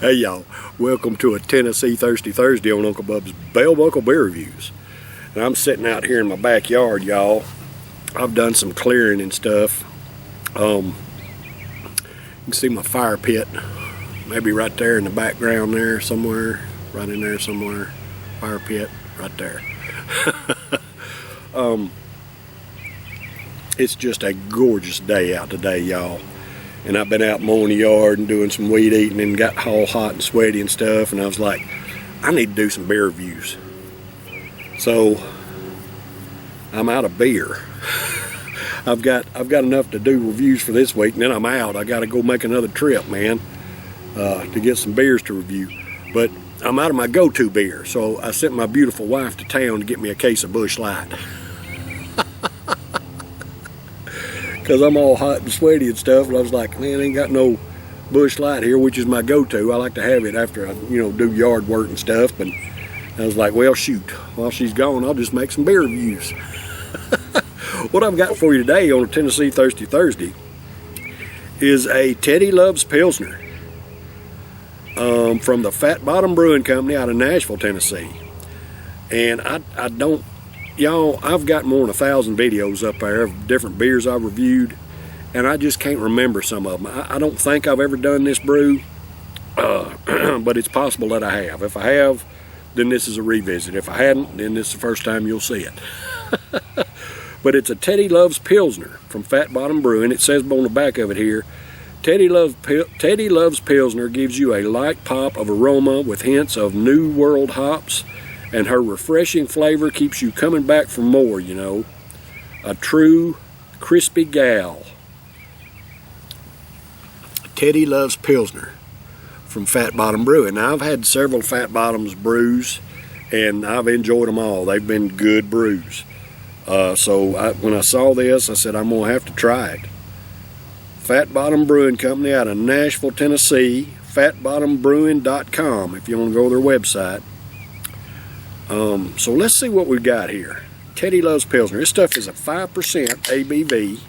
Hey y'all, welcome to a Tennessee Thirsty Thursday on Uncle Bub's Bell Buckle Beer Reviews. And I'm sitting out here in my backyard, y'all. I've done some clearing and stuff. You can see my fire pit, maybe right there in the background there somewhere, right in there somewhere. Fire pit right there. It's just a gorgeous day out today, y'all. And I've been out mowing the yard and doing some weed eating and got all hot and sweaty and stuff, and I was like, I need to do some beer reviews. So I'm out of beer. I've got enough to do reviews for this week, and then I'm out. I got to go make another trip, man, to get some beers to review. But I'm out of my go-to beer, so I sent my beautiful wife to town to get me a case of Busch Light. Because I'm all hot and sweaty and stuff, and I was like, man, I ain't got no Busch Light here, which is my go-to. I like to have it after I, do yard work and stuff. But I was like, well, shoot, while she's gone, I'll just make some beer reviews. What I've got for you today on a Tennessee Thirsty Thursday is a Teddy Loves Pilsner from the Fat Bottom Brewing Company out of Nashville, Tennessee. And I don't, y'all, I've got more than 1,000 videos up there of different beers I've reviewed, and I just can't remember some of them. I don't think I've ever done this brew, but it's possible that I have. If I have, then this is a revisit. If I hadn't, then this is the first time you'll see it. But it's a Teddy Loves Pilsner from Fat Bottom Brewing. It says on the back of it here, Teddy Loves Pilsner gives you a light pop of aroma with hints of New World hops, and her refreshing flavor keeps you coming back for more, A true crispy gal. Teddy Loves Pilsner from Fat Bottom Brewing. Now, I've had several Fat Bottoms brews, and I've enjoyed them all. They've been good brews. When I saw this, I said, I'm going to have to try it. Fat Bottom Brewing Company out of Nashville, Tennessee. FatBottomBrewing.com if you want to go to their website. So let's see what we've got here. Teddy Loves Pilsner. This stuff is a 5% ABV.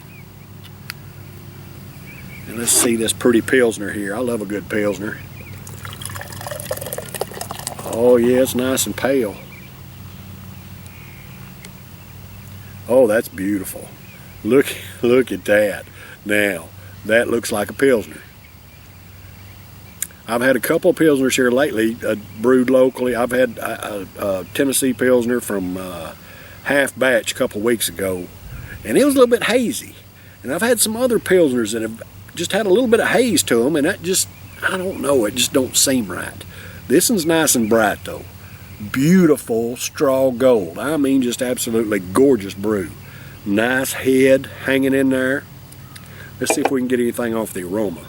And let's see this pretty Pilsner here. I love a good Pilsner. Oh yeah, it's nice and pale. Oh, that's beautiful. Look at that. Now, that looks like a Pilsner. I've had a couple of Pilsners here lately, brewed locally. I've had a Tennessee Pilsner from Half Batch a couple of weeks ago, and it was a little bit hazy. And I've had some other Pilsners that have just had a little bit of haze to them, and that just, I don't know, it just don't seem right. This one's nice and bright, though. Beautiful straw gold. I mean, just absolutely gorgeous brew. Nice head hanging in there. Let's see if we can get anything off the aroma.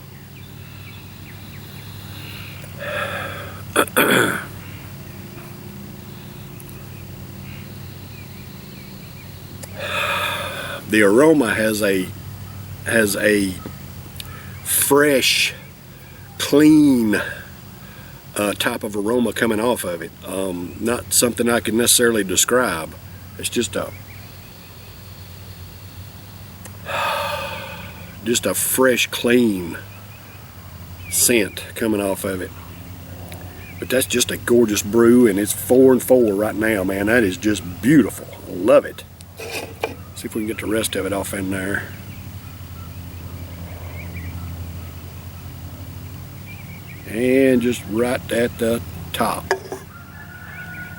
The aroma has a fresh, clean type of aroma coming off of it. Not something I can necessarily describe. It's just a fresh, clean scent coming off of it. But that's just a gorgeous brew, and it's 4 and 4 right now, man. That is just beautiful. I love it. See if we can get the rest of it off in there. And just right at the top.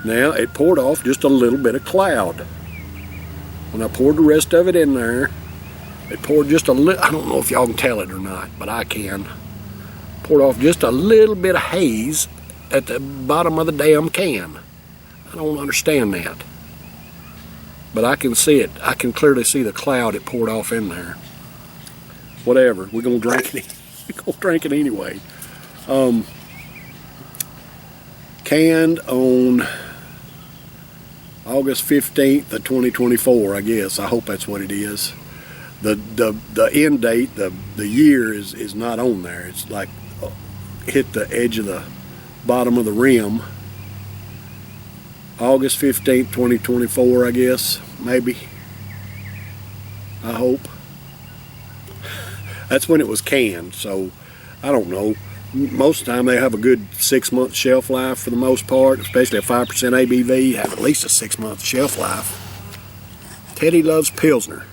Now, it poured off just a little bit of cloud. When I poured the rest of it in there, it poured just a little, I don't know if y'all can tell it or not, but I can. Poured off just a little bit of haze at the bottom of the damn can. I don't understand that. But I can see it. I can clearly see the cloud it poured off in there. Whatever. We're going to drink it. We're going to drink it anyway. Canned on August 15th of 2024, I guess. I hope that's what it is. The end date, the year is not on there. It's like hit the edge of the bottom of the rim. August 15th, 2024, I guess, maybe. I hope. That's when it was canned, so I don't know. most of the time they have a good 6-month shelf life for the most part, especially a 5% ABV, have at least a 6-month shelf life. Teddy Loves Pilsner.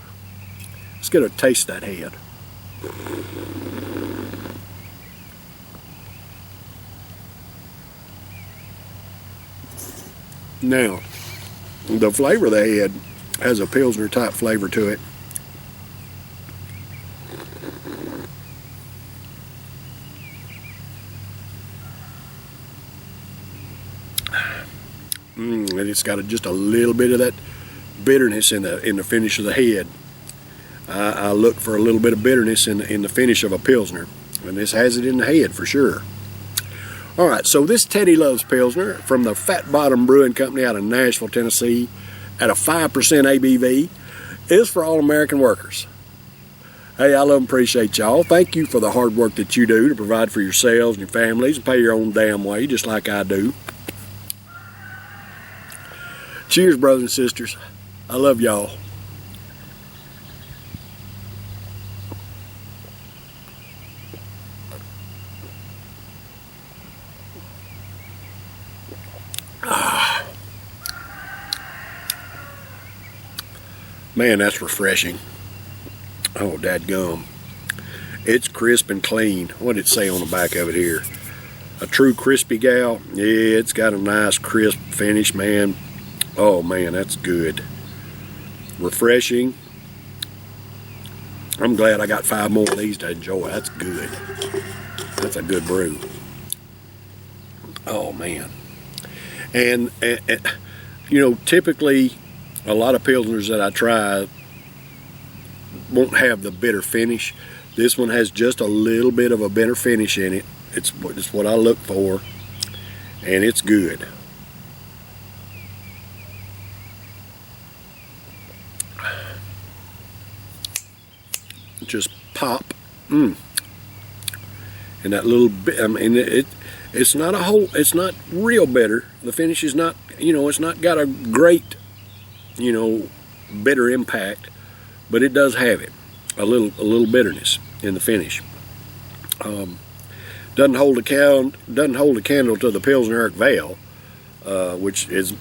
Let's get a taste of that head. Now, the flavor of the head has a Pilsner type flavor to it. And it's got just a little bit of that bitterness in the finish of the head. I look for a little bit of bitterness in the finish of a Pilsner, and this has it in the head for sure. All right, so this Teddy Loves Pilsner from the Fat Bottom Brewing Company out of Nashville, Tennessee, at a 5% ABV, is for all American workers. Hey, I love and appreciate y'all. Thank you for the hard work that you do to provide for yourselves and your families and pay your own damn way, just like I do. Cheers, brothers and sisters. I love y'all. Man, that's refreshing. Oh, dadgum. It's crisp and clean. What did it say on the back of it here? A true crispy gal. Yeah, it's got a nice crisp finish, man. Oh, man, that's good. Refreshing. I'm glad I got 5 more of these to enjoy. That's good. That's a good brew. Oh, man. And you know, typically a lot of Pilsners that I try won't have the bitter finish. This one has just a little bit of a bitter finish in it. It's what I look for, and it's good. Just pop. And that little bit, I mean, it's not it's not real bitter. The finish is not, you know, it's not got a great, you know, bitter impact, but it does have it. A little bitterness in the finish. Doesn't hold a candle to the Pilsner Urquell, which is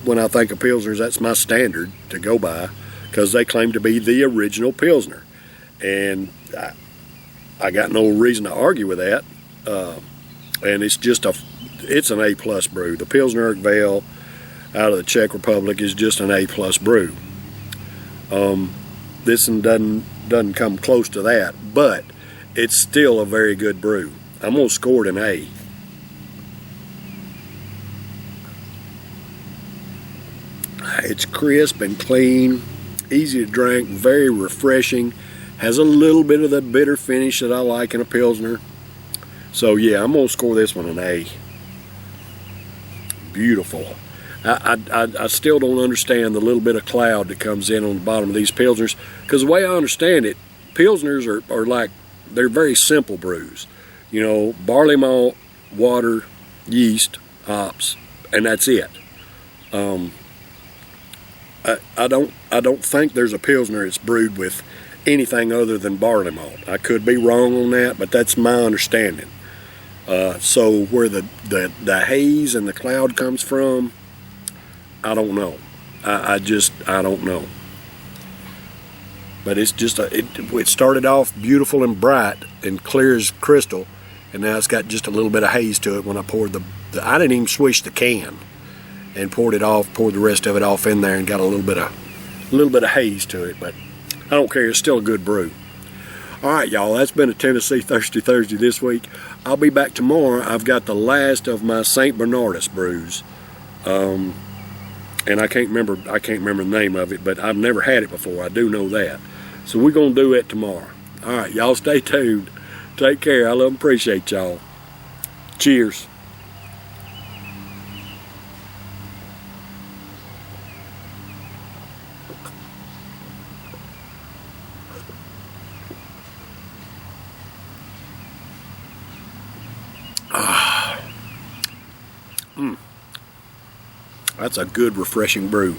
when I think of Pilsners, that's my standard to go by, because they claim to be the original Pilsner, and I got no reason to argue with that. And it's an A+ brew. The Pilsner Urquell out of the Czech Republic is just an A+ brew. This one doesn't come close to that, but it's still a very good brew. I'm gonna score it an A. It's crisp and clean, easy to drink, very refreshing, has a little bit of the bitter finish that I like in a Pilsner. So yeah, I'm gonna score this one an A. Beautiful. I still don't understand the little bit of cloud that comes in on the bottom of these Pilsners, because the way I understand it, Pilsners are like, they're very simple brews. You know, barley malt, water, yeast, hops, and that's it. I don't think there's a Pilsner that's brewed with anything other than barley malt. I could be wrong on that, but that's my understanding. So where the haze and the cloud comes from, I don't know. I don't know. But it's just it started off beautiful and bright and clear as crystal, and now it's got just a little bit of haze to it. When I poured I didn't even swish the can, and poured the rest of it off in there, and got a little bit of haze to it. But I don't care. It's still a good brew. All right, y'all. That's been a Tennessee Thirsty Thursday this week. I'll be back tomorrow. I've got the last of my St. Bernardus brews. And I can't remember the name of it, but I've never had it before. I do know that. So we're going to do it tomorrow. All right, y'all stay tuned. Take care. I love and appreciate y'all. Cheers. That's a good, refreshing brew.